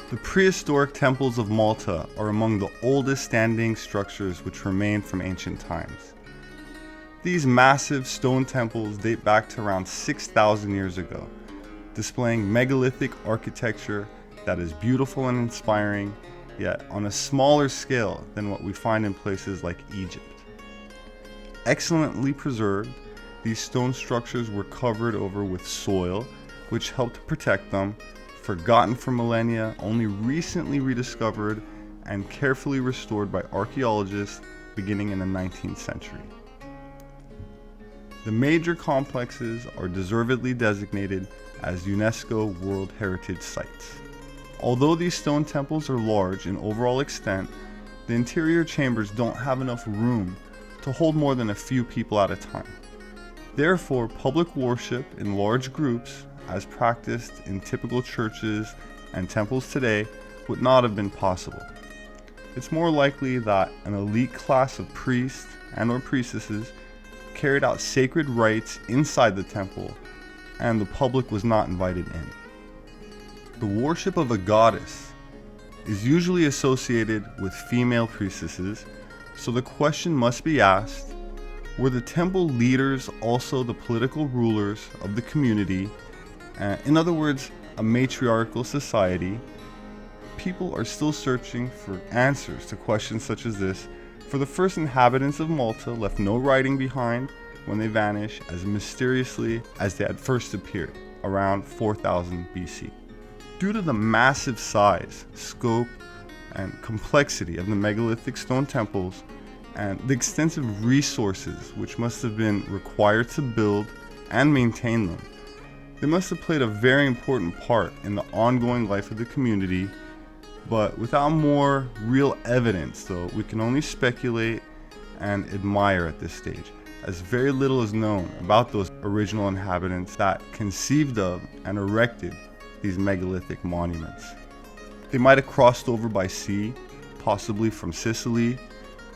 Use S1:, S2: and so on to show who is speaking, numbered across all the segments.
S1: The prehistoric temples of Malta are among the oldest standing structures which remain from ancient times. These massive stone temples date back to around 6,000 years ago, displaying megalithic architecture that is beautiful and inspiring, yet on a smaller scale than what we find in places like Egypt. Excellently preserved, these stone structures were covered over with soil, which helped protect them, forgotten for millennia, only recently rediscovered and carefully restored by archaeologists beginning in the 19th century. The major complexes are deservedly designated as UNESCO World Heritage Sites. Although these stone temples are large in overall extent, the interior chambers don't have enough room to hold more than a few people at a time. Therefore, public worship in large groups, as practiced in typical churches and temples today, would not have been possible. It's more likely that an elite class of priests and/or priestesses carried out sacred rites inside the temple, and the public was not invited in. The worship of a goddess is usually associated with female priestesses, so the question must be asked, were the temple leaders also the political rulers of the community? In other words, a matriarchal society? People are still searching for answers to questions such as this, for the first inhabitants of Malta left no writing behind when they vanish as mysteriously as they had first appeared, around 4000 BC. Due to the massive size, scope, and complexity of the megalithic stone temples, and the extensive resources which must have been required to build and maintain them, they must have played a very important part in the ongoing life of the community. But without more real evidence, though, we can only speculate and admire at this stage, as very little is known about those original inhabitants that conceived of and erected these megalithic monuments. They might have crossed over by sea, possibly from Sicily,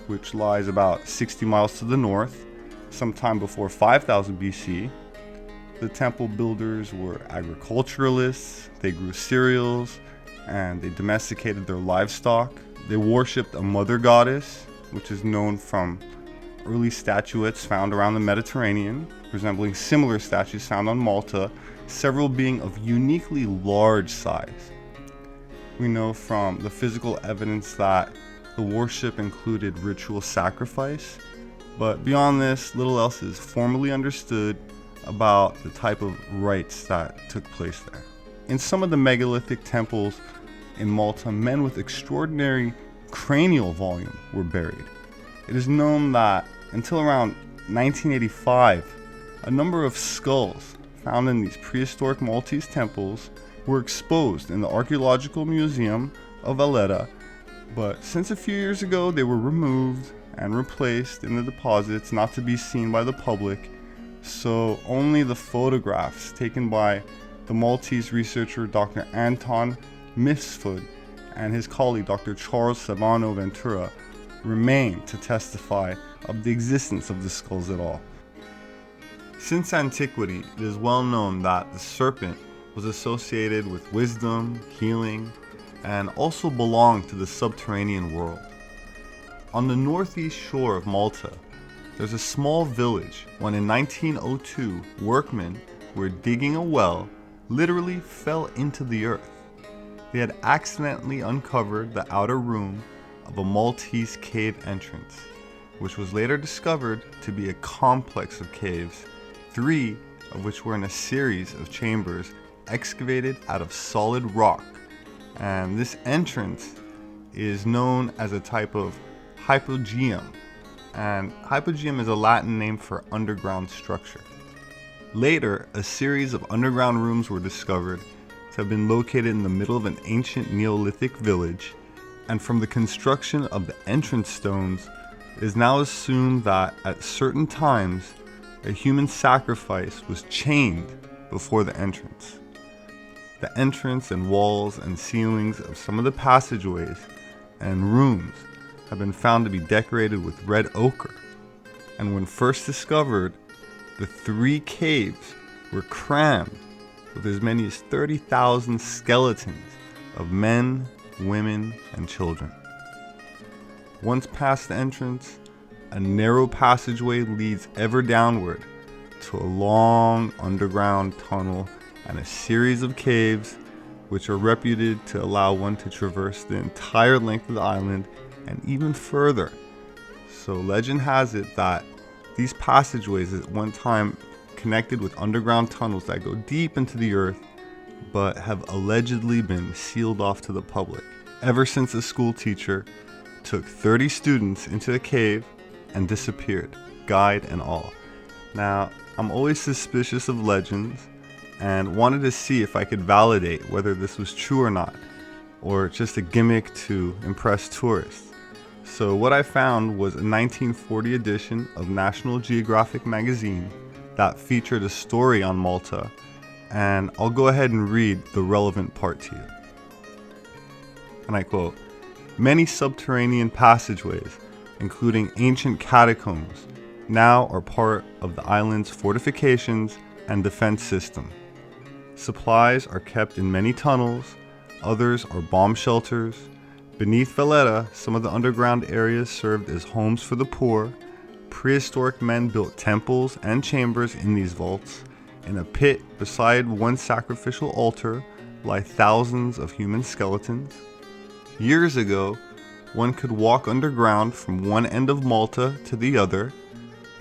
S1: which lies about 60 miles to the north, sometime before 5000 BC. The temple builders were agriculturalists, they grew cereals, and they domesticated their livestock. They worshipped a mother goddess, which is known from early statuettes found around the Mediterranean, resembling similar statues found on Malta, several being of uniquely large size. We know from the physical evidence that the worship included ritual sacrifice, but beyond this, little else is formally understood about the type of rites that took place there. In some of the megalithic temples in Malta, men with extraordinary cranial volume were buried. It is known that until around 1985, a number of skulls found in these prehistoric Maltese temples were exposed in the Archaeological Museum of Valletta, but since a few years ago they were removed and replaced in the deposits, not to be seen by the public, so only the photographs taken by the Maltese researcher Dr. Anton Misfud and his colleague Dr. Charles Savano Ventura remain to testify of the existence of the skulls at all. Since antiquity, it is well known that the serpent was associated with wisdom, healing, and also belonged to the subterranean world. On the northeast shore of Malta, there's a small village when in 1902 workmen who were digging a well literally fell into the earth. They had accidentally uncovered the outer room of a Maltese cave entrance, which was later discovered to be a complex of caves, 3 of which were in a series of chambers excavated out of solid rock. And this entrance is known as a type of hypogeum, and hypogeum is a Latin name for underground structure. Later, a series of underground rooms were discovered to have been located in the middle of an ancient Neolithic village, and from the construction of the entrance stones, it is now assumed that at certain times a human sacrifice was chained before the entrance. The entrance and walls and ceilings of some of the passageways and rooms have been found to be decorated with red ochre, and when first discovered, the 3 caves were crammed with as many as 30,000 skeletons of men, women, and children. Once past the entrance, a narrow passageway leads ever downward to a long underground tunnel and a series of caves which are reputed to allow one to traverse the entire length of the island and even further. So legend has it that these passageways at one time connected with underground tunnels that go deep into the earth, but have allegedly been sealed off to the public ever since a school teacher took 30 students into the cave and disappeared, guide and all. Now, I'm always suspicious of legends and wanted to see if I could validate whether this was true or not, or just a gimmick to impress tourists. So what I found was a 1940 edition of National Geographic magazine that featured a story on Malta, and I'll go ahead and read the relevant part to you. And I quote, "Many subterranean passageways, including ancient catacombs, now are part of the island's fortifications and defense system. Supplies are kept in many tunnels, others are bomb shelters. Beneath Valletta, some of the underground areas served as homes for the poor. Prehistoric men built temples and chambers in these vaults. In a pit beside one sacrificial altar lie thousands of human skeletons. Years ago, one could walk underground from one end of Malta to the other.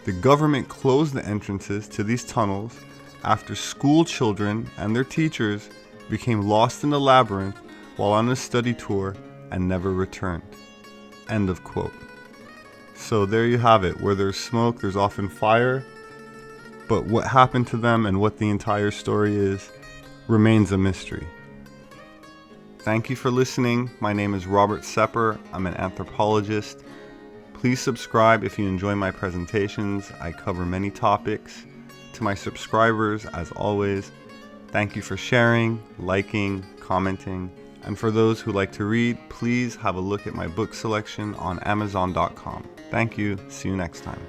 S1: The government closed the entrances to these tunnels after school children and their teachers became lost in the labyrinth while on a study tour and never returned." End of quote. So there you have it. Where there's smoke, there's often fire. But what happened to them and what the entire story is remains a mystery. Thank you for listening. My name is Robert Sepper. I'm an anthropologist. Please subscribe if you enjoy my presentations. I cover many topics. To my subscribers, as always, thank you for sharing, liking, commenting. And for those who like to read, please have a look at my book selection on Amazon.com. Thank you. See you next time.